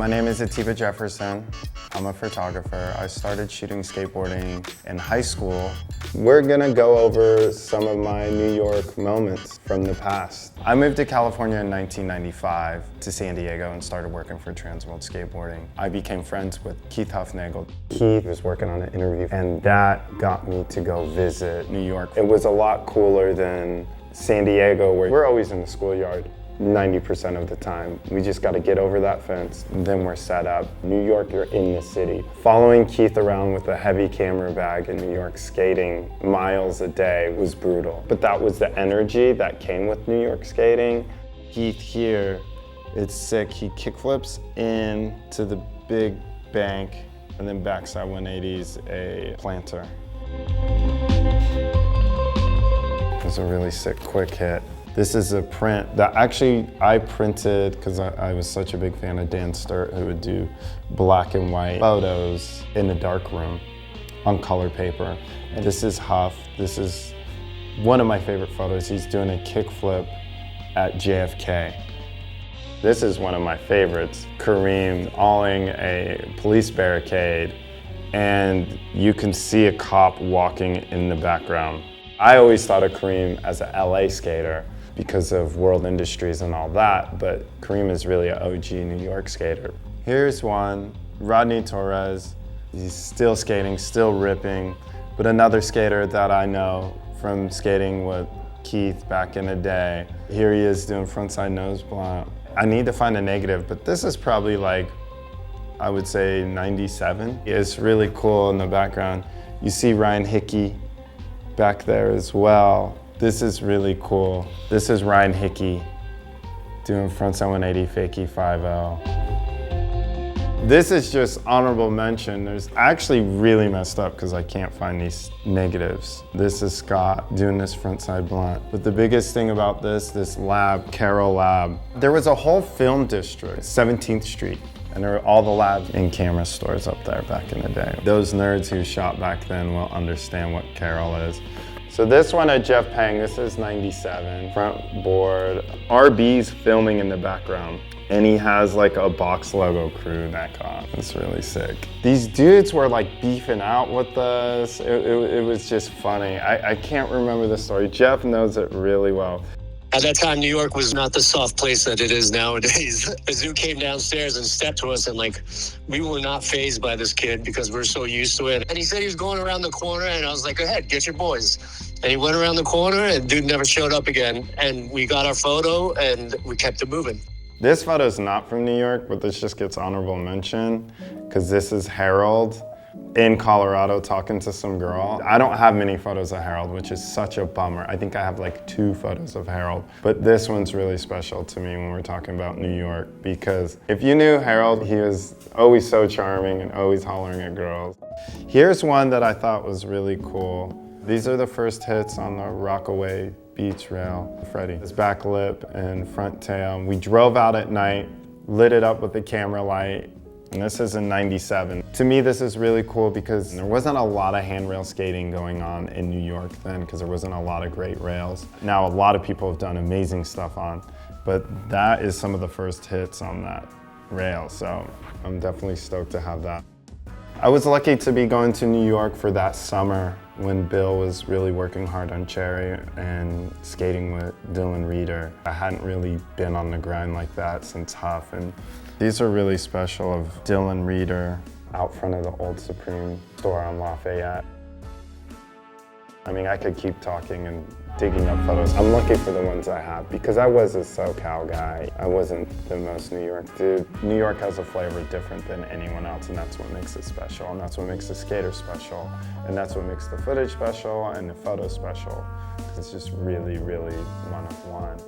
My name is Atiba Jefferson. I'm a photographer. I started shooting skateboarding in high school. We're gonna go over some of my New York moments from the past. I moved to California in 1995 to San Diego and started working for Transworld Skateboarding. I became friends with Keith Huffnagel. Keith was working on an interview and that got me to go visit New York. It was a lot cooler than San Diego, where we're always in the schoolyard. 90% of the time. We just got to get over that fence, and then we're set up. New York, you're in the city. Following Keith around with a heavy camera bag in New York, skating miles a day was brutal. But that was the energy that came with New York skating. Keith here, it's sick. He kickflips into the big bank and then backside 180s a planter. It was a really sick, quick hit. This is a print that actually I printed because I was such a big fan of Dan Sturt, who would do black and white photos in a dark room on color paper. And this is Huff. This is one of my favorite photos. He's doing a kickflip at JFK. This is one of my favorites. Kareem awing a police barricade, and you can see a cop walking in the background. I always thought of Kareem as an LA skater because of World Industries and all that, but Kareem is really an OG New York skater. Here's one, Rodney Torres. He's still skating, still ripping, but another skater that I know from skating with Keith back in the day. Here he is doing frontside nose blunt. I need to find a negative, but this is probably like, I would say 97. It's really cool in the background. You see Ryan Hickey back there as well. This is really cool. This is Ryan Hickey doing frontside 180 fakie 5-0. This is just honorable mention. There's actually really messed up because I can't find these negatives. This is Scott doing this frontside blunt. But the biggest thing about this lab, Carroll Lab, there was a whole film district, 17th Street. And there were all the labs and camera stores up there back in the day. Those nerds who shot back then will understand what Carroll is. So this one at Jeff Pang, this is 97, front board. RB's filming in the background. And he has like a box logo crew neck on. It's really sick. These dudes were like beefing out with us. It was just funny. I can't remember the story. Jeff knows it really well. At that time, New York was not the soft place that it is nowadays. The zoo came downstairs and stepped to us, and like, we were not fazed by this kid because we're so used to it. And he said he was going around the corner, and I was like, go ahead, get your boys. And he went around the corner, and dude never showed up again. And we got our photo, and we kept it moving. This photo is not from New York, but this just gets honorable mention because this is Harold in Colorado talking to some girl. I don't have many photos of Harold, which is such a bummer. I think I have like 2 photos of Harold, but this one's really special to me when we're talking about New York, because if you knew Harold, he was always so charming and always hollering at girls. Here's one that I thought was really cool. These are the first hits on the Rockaway Beach rail. Freddie, his back lip and front tail. We drove out at night, lit it up with the camera light, and this is in 97. To me, this is really cool because there wasn't a lot of handrail skating going on in New York then because there wasn't a lot of great rails. Now, a lot of people have done amazing stuff on, but that is some of the first hits on that rail, so I'm definitely stoked to have that. I was lucky to be going to New York for that summer when Bill was really working hard on Cherry and skating with Dylan Reeder. I hadn't really been on the grind like that since Huff, and these are really special of Dylan Reeder out front of the old Supreme store on Lafayette. I mean, I could keep talking and digging up photos. I'm lucky for the ones I have because I was a SoCal guy. I wasn't the most New York dude. New York has a flavor different than anyone else, and that's what makes it special, and that's what makes the skater special, and that's what makes the footage special and the photo special. It's just really, really one of one.